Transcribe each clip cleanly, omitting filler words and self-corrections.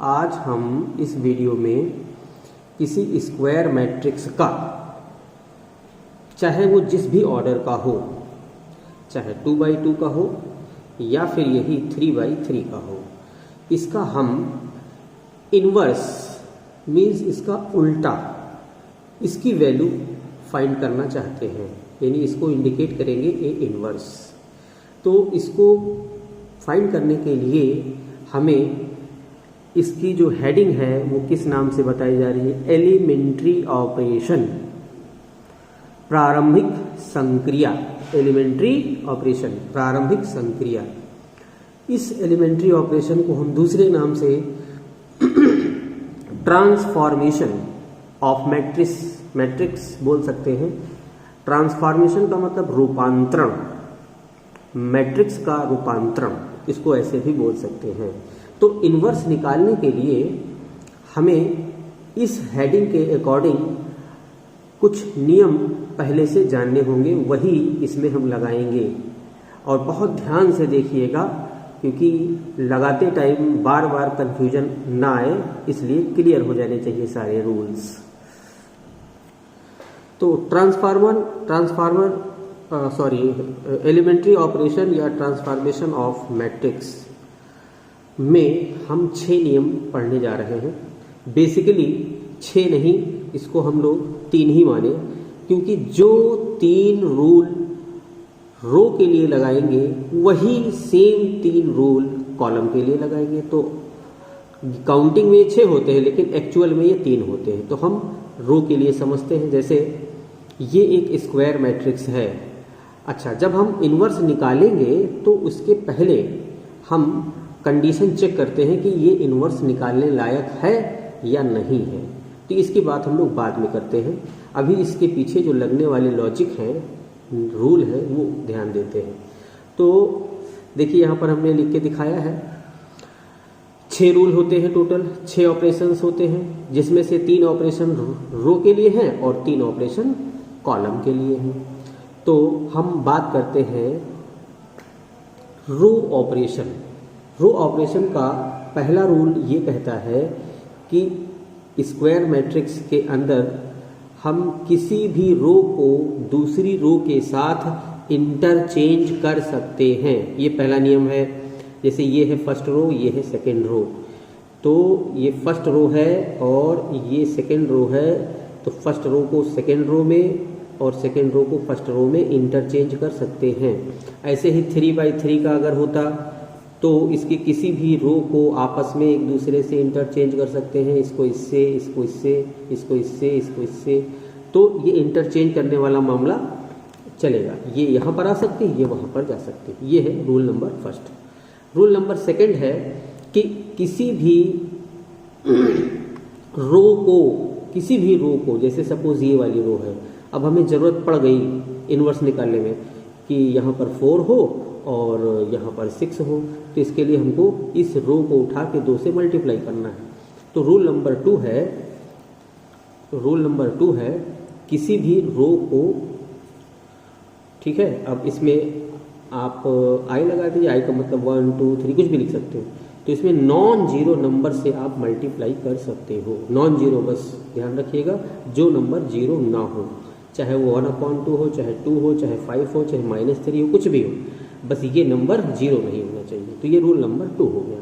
आज हम इस वीडियो में किसी स्क्वायर मैट्रिक्स का, चाहे वो जिस भी ऑर्डर का हो, चाहे 2x2 का हो या फिर यही 3x3 का हो, इसका हम इन्वर्स मीन्स इसका उल्टा, इसकी वैल्यू फाइंड करना चाहते हैं, यानी इसको इंडिकेट करेंगे ए इन्वर्स। तो इसको फाइंड करने के लिए हमें इसकी जो हेडिंग है वो किस नाम से बताई जा रही है? एलिमेंट्री ऑपरेशन, प्रारंभिक संक्रिया। एलिमेंट्री ऑपरेशन, प्रारंभिक संक्रिया। इस एलिमेंट्री ऑपरेशन को हम दूसरे नाम से ट्रांसफॉर्मेशन ऑफ मैट्रिक्स बोल सकते हैं। ट्रांसफॉर्मेशन का मतलब रूपांतरण, मैट्रिक्स का रूपांतरण, इसको ऐसे भी बोल सकते हैं। तो इन्वर्स निकालने के लिए हमें इस हेडिंग के अकॉर्डिंग कुछ नियम पहले से जानने होंगे, वही इसमें हम लगाएंगे। और बहुत ध्यान से देखिएगा, क्योंकि लगाते टाइम बार बार कंफ्यूजन ना आए, इसलिए क्लियर हो जाने चाहिए सारे रूल्स। तो एलिमेंट्री ऑपरेशन या ट्रांसफॉर्मेशन ऑफ मैट्रिक्स में हम 6 नियम पढ़ने जा रहे हैं। बेसिकली 6 नहीं, इसको हम लोग 3 ही माने, क्योंकि जो 3 रूल रो के लिए लगाएंगे वही सेम 3 रूल कॉलम के लिए लगाएंगे। तो काउंटिंग में 6 होते हैं, लेकिन एक्चुअल में ये 3 होते हैं। तो हम रो के लिए समझते हैं। जैसे ये एक स्क्वायर मैट्रिक्स है। अच्छा, जब हम इन्वर्स निकालेंगे तो उसके पहले हम कंडीशन चेक करते हैं कि ये इन्वर्स निकालने लायक है या नहीं है। तो इसकी बात हम लोग बाद में करते हैं। अभी इसके पीछे जो लगने वाले लॉजिक है, रूल है, वो ध्यान देते हैं। तो देखिए, यहाँ पर हमने लिख के दिखाया है 6 रूल होते हैं, टोटल 6 ऑपरेशंस होते हैं, जिसमें से 3 ऑपरेशन रो के लिए हैं और 3 ऑपरेशन कॉलम के लिए हैं। तो हम बात करते हैं रो ऑपरेशन। रो ऑपरेशन का पहला रूल ये कहता है कि स्क्वायर मैट्रिक्स के अंदर हम किसी भी रो को दूसरी रो के साथ इंटरचेंज कर सकते हैं। ये पहला नियम है। जैसे ये है फर्स्ट रो, ये है सेकेंड रो, तो ये फर्स्ट रो है और ये सेकेंड रो है, तो फर्स्ट रो को सेकेंड रो में और सेकेंड रो को फर्स्ट रो में इंटरचेंज कर सकते हैं। ऐसे ही 3x3 का अगर होता तो इसके किसी भी रो को आपस में एक दूसरे से इंटरचेंज कर सकते हैं। इसको इससे, इसको इससे, इसको इससे, इसको इससे, तो ये इंटरचेंज करने वाला मामला चलेगा। ये यहाँ पर आ सकती है, ये वहाँ पर जा सकती है। ये है rule number first. Rule number second है कि किसी भी रो को, जैसे सपोज ये वाली रो है, अब हमें ज़रूरत पड़ गई इन्वर्स निकालने में कि यहाँ पर 4 हो और यहाँ पर 6 हो, तो इसके लिए हमको इस रो को उठा के 2 से मल्टीप्लाई करना है। तो रूल नंबर 2 है किसी भी रो को, ठीक है, अब इसमें आप आई लगा दीजिए। आई का मतलब 1 2 3 कुछ भी लिख सकते हो। तो इसमें नॉन जीरो नंबर से आप मल्टीप्लाई कर सकते हो। नॉन जीरो, बस ध्यान रखिएगा, जो नंबर जीरो ना हो, चाहे वो 1/2 हो, चाहे 2 हो, चाहे 5 हो, चाहे -3 हो, कुछ भी हो, बस ये नंबर जीरो नहीं होना चाहिए। तो ये रूल नंबर 2 हो गया।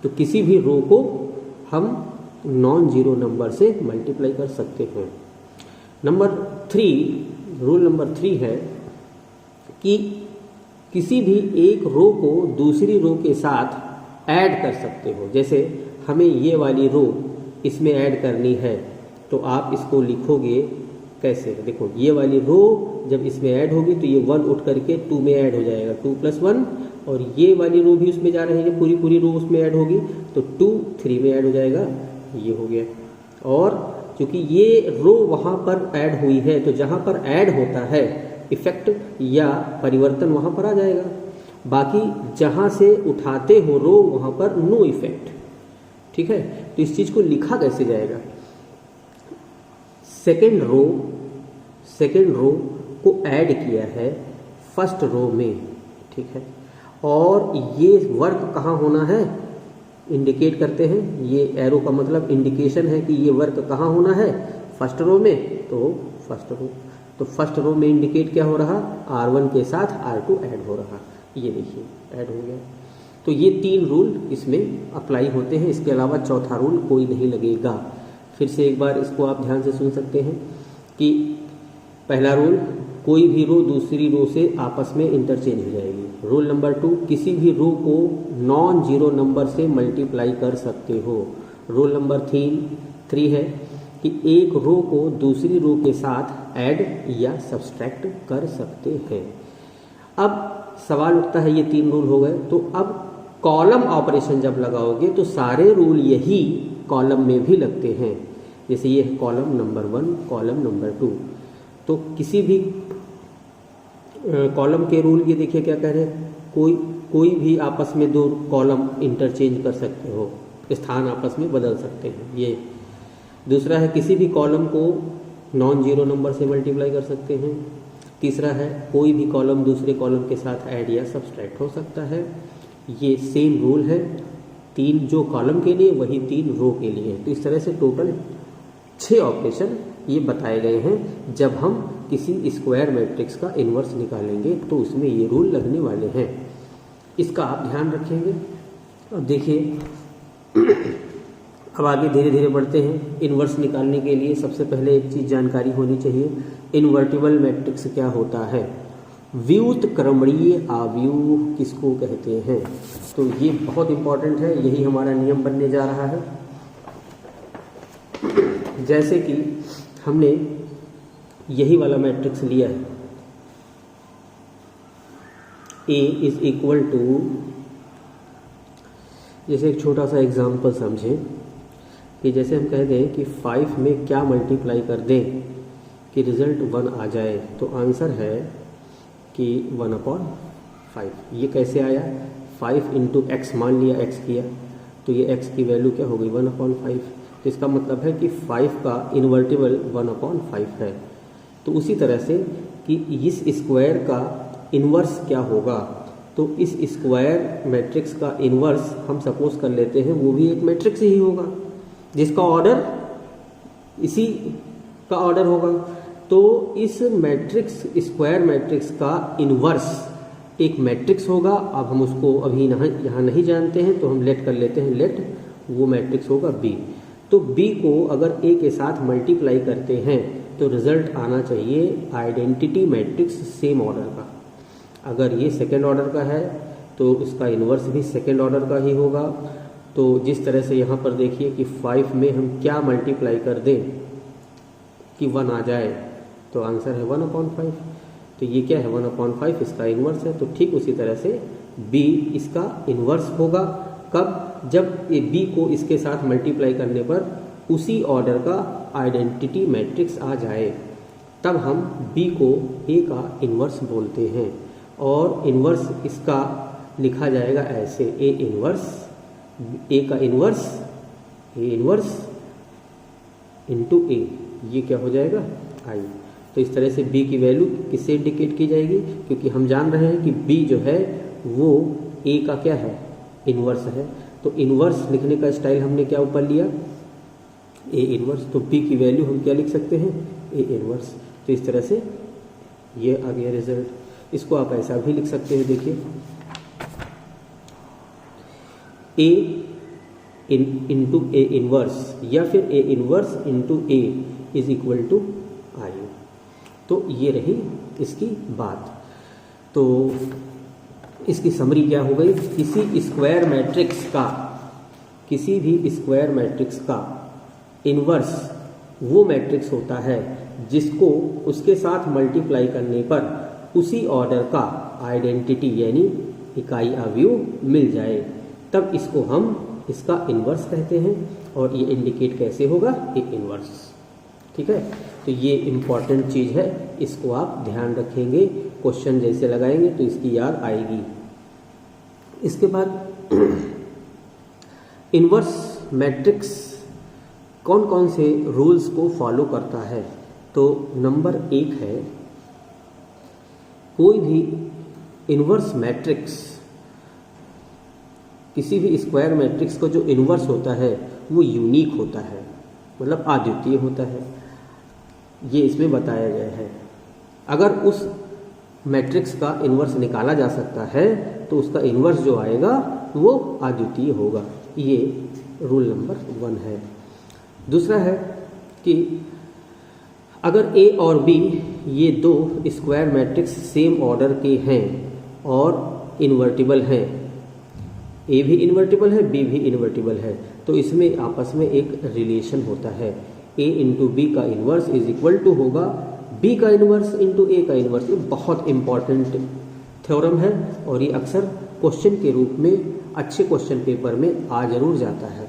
तो किसी भी रो को हम नॉन जीरो नंबर से मल्टीप्लाई कर सकते हैं। रूल नंबर 3 है कि किसी भी एक रो को दूसरी रो के साथ ऐड कर सकते हो। जैसे हमें ये वाली रो इसमें ऐड करनी है, तो आप इसको लिखोगे कैसे? देखो, ये वाली रो जब इसमें ऐड होगी तो ये 1 उठ करके 2 में ऐड हो जाएगा, 2 + 1, और ये वाली रो भी उसमें जा रही है, पूरी रो उसमें ऐड होगी, तो 2 3 में ऐड हो जाएगा। ये हो गया। और क्योंकि ये रो वहाँ पर ऐड हुई है, तो जहाँ पर ऐड होता है इफेक्ट या परिवर्तन वहाँ पर आ जाएगा। बाकी जहाँ से उठाते हो रो, वहाँ पर नो इफेक्ट। ठीक है, तो इस चीज़ को लिखा कैसे जाएगा? सेकेंड रो को ऐड किया है फर्स्ट रो में, ठीक है, और ये वर्क कहाँ होना है? इंडिकेट करते हैं। ये एरो का मतलब इंडिकेशन है कि ये वर्क कहाँ होना है, फर्स्ट रो में, तो फर्स्ट रो में इंडिकेट क्या हो रहा, R1 के साथ R2 ऐड हो रहा, ये देखिए ऐड हो गया। तो ये 3 रूल इसमें अप्लाई होते हैं, इसके अलावा चौथा रूल कोई नहीं लगेगा। फिर से एक बार इसको आप ध्यान से सुन सकते हैं कि पहला रूल, कोई भी रो दूसरी रो से आपस में इंटरचेंज हो जाएगी। रूल नंबर 2, किसी भी रो को नॉन जीरो नंबर से मल्टीप्लाई कर सकते हो। रूल नंबर 3 है कि एक रो को दूसरी रो के साथ ऐड या सब्सट्रैक्ट कर सकते हैं। अब सवाल उठता है, ये 3 रूल हो गए, तो अब कॉलम ऑपरेशन जब लगाओगे तो सारे रूल यही कॉलम में भी लगते हैं। जैसे ये कॉलम नंबर 1, कॉलम नंबर 2, तो किसी भी कॉलम के रूल ये देखिए क्या कह रहे हैं, कोई भी आपस में 2 कॉलम इंटरचेंज कर सकते हो, स्थान आपस में बदल सकते हैं। ये दूसरा है, किसी भी कॉलम को नॉन जीरो नंबर से मल्टीप्लाई कर सकते हैं। तीसरा है, कोई भी कॉलम दूसरे कॉलम के साथ ऐड या सब्सट्रैक्ट हो सकता है। ये सेम रूल है, 3 जो कॉलम के लिए वही 3 रो के लिए। तो इस तरह से टोटल 6 ऑपरेशन ये बताए गए हैं। जब हम किसी स्क्वायर मैट्रिक्स का इन्वर्स निकालेंगे तो उसमें ये रूल लगने वाले हैं, इसका आप ध्यान रखेंगे। अब देखिए, अब आगे धीरे धीरे बढ़ते हैं। इन्वर्स निकालने के लिए सबसे पहले एक चीज़ जानकारी होनी चाहिए, इन्वर्टिबल मैट्रिक्स क्या होता है, व्युत्क्रमणीय आव्यूह किसको कहते हैं। तो ये बहुत इंपॉर्टेंट है, यही हमारा नियम बनने जा रहा है। जैसे कि हमने यही वाला मैट्रिक्स लिया है, A इज इक्वल टू, जैसे एक छोटा सा एग्जाम्पल समझें कि जैसे हम कह दें कि 5 में क्या मल्टीप्लाई कर दें कि रिजल्ट 1 आ जाए, तो आंसर है कि 1/5। ये कैसे आया, 5 इंटू एक्स, मान लिया x किया, तो ये x की वैल्यू क्या हो गई 1/5। तो इसका मतलब है कि 5 का इन्वर्टिबल 1/5 है। तो उसी तरह से कि इस स्क्वायर का इन्वर्स क्या होगा, तो इस स्क्वायर मैट्रिक्स का इन्वर्स हम सपोज कर लेते हैं वो भी एक मैट्रिक्स ही होगा जिसका ऑर्डर इसी का ऑर्डर होगा। तो इस मैट्रिक्स, स्क्वायर मैट्रिक्स का इन्वर्स एक मैट्रिक्स होगा। अब हम उसको अभी यहाँ नहीं जानते हैं तो हम लेट कर लेते हैं, लेट वो मैट्रिक्स होगा B। तो B को अगर A के साथ मल्टीप्लाई करते हैं तो रिजल्ट आना चाहिए आइडेंटिटी मैट्रिक्स सेम ऑर्डर का। अगर ये सेकेंड ऑर्डर का है तो इसका इन्वर्स भी सेकेंड ऑर्डर का ही होगा। तो जिस तरह से यहाँ पर देखिए कि 5 में हम क्या मल्टीप्लाई कर दें कि 1 आ जाए, तो आंसर है 1/5। तो ये क्या है 1/5, इसका इन्वर्स है। तो ठीक उसी तरह से B इसका इन्वर्स होगा। कब, जब ये B को इसके साथ मल्टीप्लाई करने पर उसी ऑर्डर का आइडेंटिटी मैट्रिक्स आ जाए, तब हम B को A का इन्वर्स बोलते हैं। और इन्वर्स इसका लिखा जाएगा ऐसे, A इन्वर्स, A का inverse, A inverse into A, ये क्या हो जाएगा I। तो इस तरह से B की वैल्यू किससे इंडिकेट की जाएगी, क्योंकि हम जान रहे हैं कि B जो है वो A का क्या है, इन्वर्स है। तो इन्वर्स लिखने का स्टाइल हमने क्या ऊपर लिया, A इन्वर्स। तो B की वैल्यू हम क्या लिख सकते हैं, A इन्वर्स। तो इस तरह से ये आ गया रिजल्ट। इसको आप ऐसा भी लिख सकते हैं, देखिए A इंटू A इन्वर्स या फिर A inverse into A is equal to I। तो ये रही इसकी बात। तो इसकी समरी क्या हो गई, किसी स्क्वायर मैट्रिक्स का, किसी भी स्क्वायर मैट्रिक्स का इन्वर्स वो मैट्रिक्स होता है जिसको उसके साथ मल्टीप्लाई करने पर उसी ऑर्डर का आइडेंटिटी यानी इकाई अवयव मिल जाए, तब इसको हम इसका इन्वर्स कहते हैं। और ये इंडिकेट कैसे होगा, ए इन्वर्स। ठीक है, तो ये इम्पॉर्टेंट चीज़ है, इसको आप ध्यान रखेंगे, क्वेश्चन जैसे लगाएंगे तो इसकी याद आएगी। इसके बाद इन्वर्स मैट्रिक्स कौन कौन से रूल्स को फॉलो करता है। तो नंबर 1 है, कोई भी इन्वर्स मैट्रिक्स किसी भी स्क्वायर मैट्रिक्स का जो इन्वर्स होता है वो यूनिक होता है, मतलब अद्वितीय होता है, ये इसमें बताया गया है। अगर उस मैट्रिक्स का इन्वर्स निकाला जा सकता है तो उसका इन्वर्स जो आएगा वो अद्वितीय होगा। ये रूल नंबर 1 है। दूसरा है कि अगर ए और बी ये दो स्क्वायर मैट्रिक्स सेम ऑर्डर के हैं और इन्वर्टिबल हैं, ए भी इन्वर्टिबल है बी भी इन्वर्टिबल है, तो इसमें आपस में एक रिलेशन होता है। ए इंटू बी का इन्वर्स इज इक्वल टू होगा बी का इन्वर्स इंटू ए का इन्वर्स। ये बहुत इंपॉर्टेंट थ्योरम है और ये अक्सर क्वेश्चन के रूप में अच्छे क्वेश्चन पेपर में आ जरूर जाता है।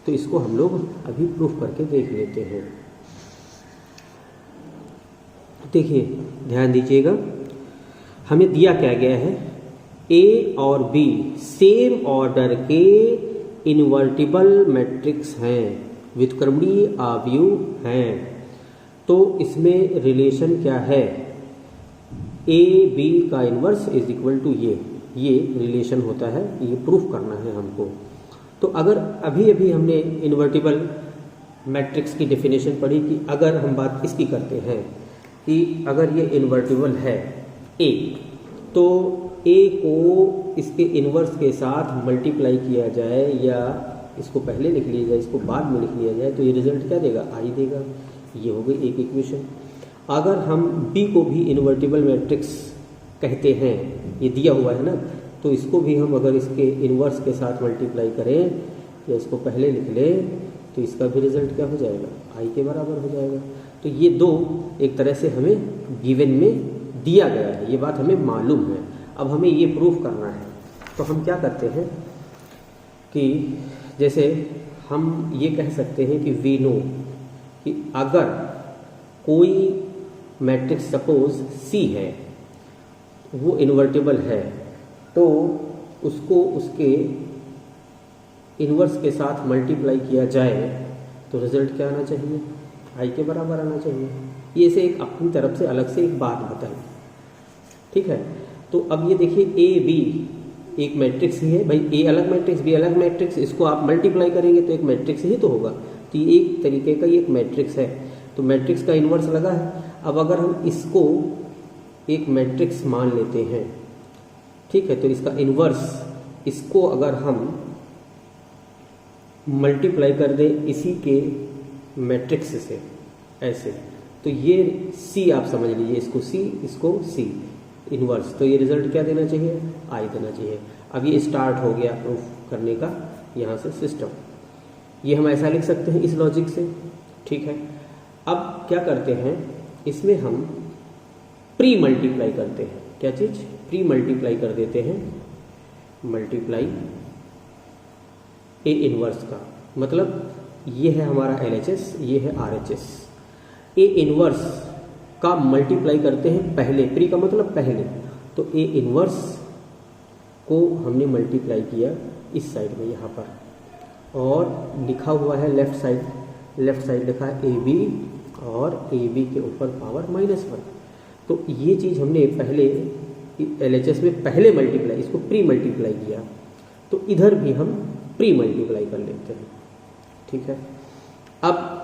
तो इसको हम लोग अभी प्रूफ करके देख लेते हैं। देखिए, ध्यान दीजिएगा, हमें दिया क्या गया है, ए और बी सेम ऑर्डर के इन्वर्टिबल मैट्रिक्स हैं, व्युत्क्रमणीय अवयव हैं। तो इसमें रिलेशन क्या है, ए बी का इन्वर्स इज इक्वल टू ये रिलेशन होता है, ये प्रूफ करना है हमको। तो अगर अभी अभी हमने इन्वर्टिबल मैट्रिक्स की डेफिनेशन पढ़ी कि अगर हम बात इसकी करते हैं कि अगर ये इन्वर्टिबल है ए, तो ए को इसके इन्वर्स के साथ मल्टीप्लाई किया जाए या इसको पहले लिख लिया जाए, इसको बाद में लिख लिया जाए, तो ये रिजल्ट क्या देगा, आई देगा। ये हो गई एक इक्वेशन। अगर हम बी को भी इन्वर्टिबल मैट्रिक्स कहते हैं, ये दिया हुआ है ना, तो इसको भी हम अगर इसके इन्वर्स के साथ मल्टीप्लाई करें या इसको पहले लिख लें तो इसका भी रिजल्ट क्या हो जाएगा, आई के बराबर हो जाएगा। तो ये दो एक तरह से हमें गिवन में दिया गया है, ये बात हमें मालूम है। अब हमें ये प्रूफ करना है, तो हम क्या करते हैं कि जैसे हम ये कह सकते हैं कि वी नो कि अगर कोई मैट्रिक्स सपोज सी है, वो इन्वर्टिबल है, तो उसको उसके इन्वर्स के साथ मल्टीप्लाई किया जाए तो रिजल्ट क्या आना चाहिए, आई के बराबर आना चाहिए। ये से एक अपनी तरफ से अलग से एक बात बताई, ठीक है। तो अब ये देखिए, ए बी एक मैट्रिक्स ही है भाई, ए अलग मैट्रिक्स बी अलग मैट्रिक्स, इसको आप मल्टीप्लाई करेंगे तो एक मैट्रिक्स ही तो होगा। तो ये एक तरीके का ये एक मैट्रिक्स है, तो मैट्रिक्स का इन्वर्स लगा है। अब अगर हम इसको एक मैट्रिक्स मान लेते हैं, ठीक है, तो इसका इन्वर्स, इसको अगर हम मल्टीप्लाई कर दें इसी के मैट्रिक्स से ऐसे, तो ये सी आप समझ लीजिए, इसको सी इन्वर्स, तो ये रिजल्ट क्या देना चाहिए, आई देना चाहिए। अब ये स्टार्ट हो गया प्रूफ करने का यहाँ से सिस्टम। ये हम ऐसा लिख सकते हैं इस लॉजिक से, ठीक है। अब क्या करते हैं, इसमें हम प्री मल्टीप्लाई करते हैं। क्या चीज, प्री मल्टीप्लाई कर देते हैं, मल्टीप्लाई ए इनवर्स का, मतलब ये है हमारा LHS, ये है RHS। ए इनवर्स का मल्टीप्लाई करते हैं पहले, प्री का मतलब पहले, तो ए इनवर्स को हमने मल्टीप्लाई किया इस साइड में यहाँ पर, और लिखा हुआ है लेफ्ट साइड लिखा है AB, और AB के ऊपर पावर -1। तो ये चीज़ हमने पहले LHS में पहले मल्टीप्लाई, इसको प्री मल्टीप्लाई किया, तो इधर भी हम प्री मल्टीप्लाई कर लेते हैं, ठीक है। अब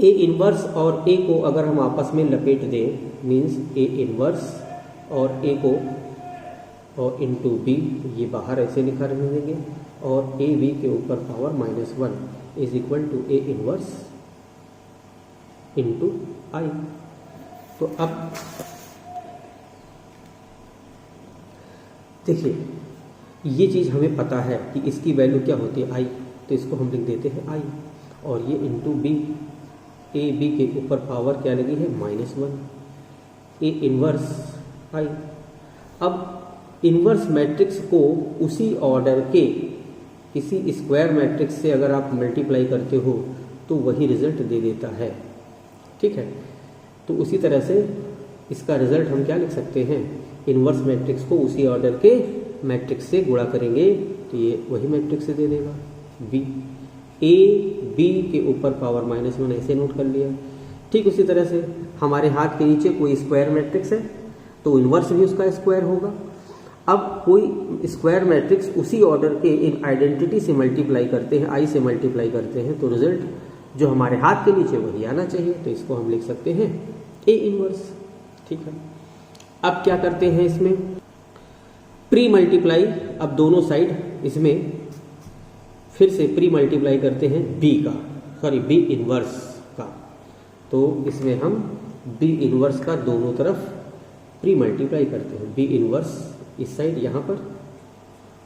ए इनवर्स और ए को अगर हम आपस में लपेट दें, मीन्स ए इनवर्स और ए को और इंटू बी, ये बाहर ऐसे लिखा रहने देंगे, और ए बी के ऊपर power -1 is equal to A inverse into I. तो अब देखिए, ये चीज़ हमें पता है कि इसकी वैल्यू क्या होती है, आई, तो इसको हम लिख देते हैं आई, और ये इंटू बी, ए बी के ऊपर पावर क्या लगी है, -1, ए इनवर्स आई। अब इनवर्स मैट्रिक्स को उसी ऑर्डर के किसी स्क्वायर मैट्रिक्स से अगर आप मल्टीप्लाई करते हो तो वही रिजल्ट दे देता है, ठीक है। तो उसी तरह से इसका रिजल्ट हम क्या लिख सकते हैं, इनवर्स मैट्रिक्स को उसी ऑर्डर के मैट्रिक्स से गुणा करेंगे तो ये वही मैट्रिक्स से दे देगा, बी, ए बी के ऊपर पावर -1 ऐसे नोट कर लिया। ठीक उसी तरह से हमारे हाथ के नीचे कोई स्क्वायर मैट्रिक्स है तो इनवर्स भी उसका स्क्वायर होगा। अब कोई स्क्वायर मैट्रिक्स उसी ऑर्डर के इन आइडेंटिटी से मल्टीप्लाई करते हैं, आई से मल्टीप्लाई करते हैं, तो रिजल्ट जो हमारे हाथ के नीचे वही आना चाहिए। तो इसको हम लिख सकते हैं ए इनवर्स। ठीक है, अब क्या करते हैं इसमें प्री मल्टीप्लाई। अब दोनों साइड इसमें फिर से प्री मल्टीप्लाई करते हैं बी का, सॉरी बी इनवर्स का। तो इसमें हम बी इनवर्स का दोनों तरफ प्री मल्टीप्लाई करते हैं। बी इनवर्स इस साइड यहाँ पर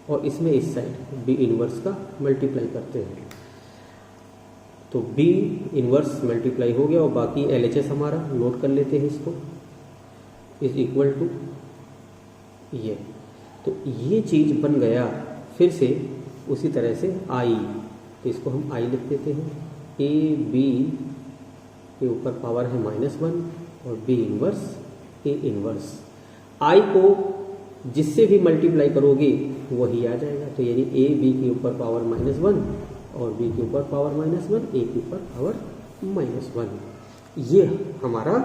और इसमें इस साइड बी इनवर्स का मल्टीप्लाई करते हैं। तो बी इनवर्स मल्टीप्लाई हो गया और बाकी LHS हमारा नोट कर लेते हैं इसको, इज इक्वल टू ये। तो ये चीज़ बन गया फिर से उसी तरह से आई। तो इसको हम आई लिख देते हैं। ए बी के ऊपर पावर है -1 और बी इनवर्स ए इनवर्स। आई को जिससे भी मल्टीप्लाई करोगे वही आ जाएगा। तो यानी ए बी के ऊपर पावर -1 और बी के ऊपर पावर -1, ए के ऊपर पावर -1। ये हमारा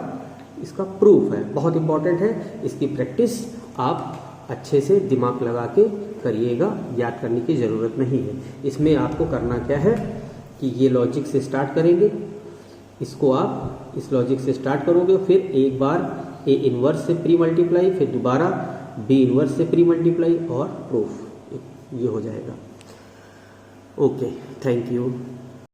इसका प्रूफ है, बहुत इंपॉर्टेंट है। इसकी प्रैक्टिस आप अच्छे से दिमाग लगा के करिएगा, याद करने की ज़रूरत नहीं है। इसमें आपको करना क्या है कि ये लॉजिक से स्टार्ट करेंगे, इसको आप इस लॉजिक से स्टार्ट करोगे, फिर एक बार ए इनवर्स से प्री मल्टीप्लाई, फिर दोबारा बी इनवर्स से प्री मल्टीप्लाई और प्रूफ, ये हो जाएगा। Okay, thank you.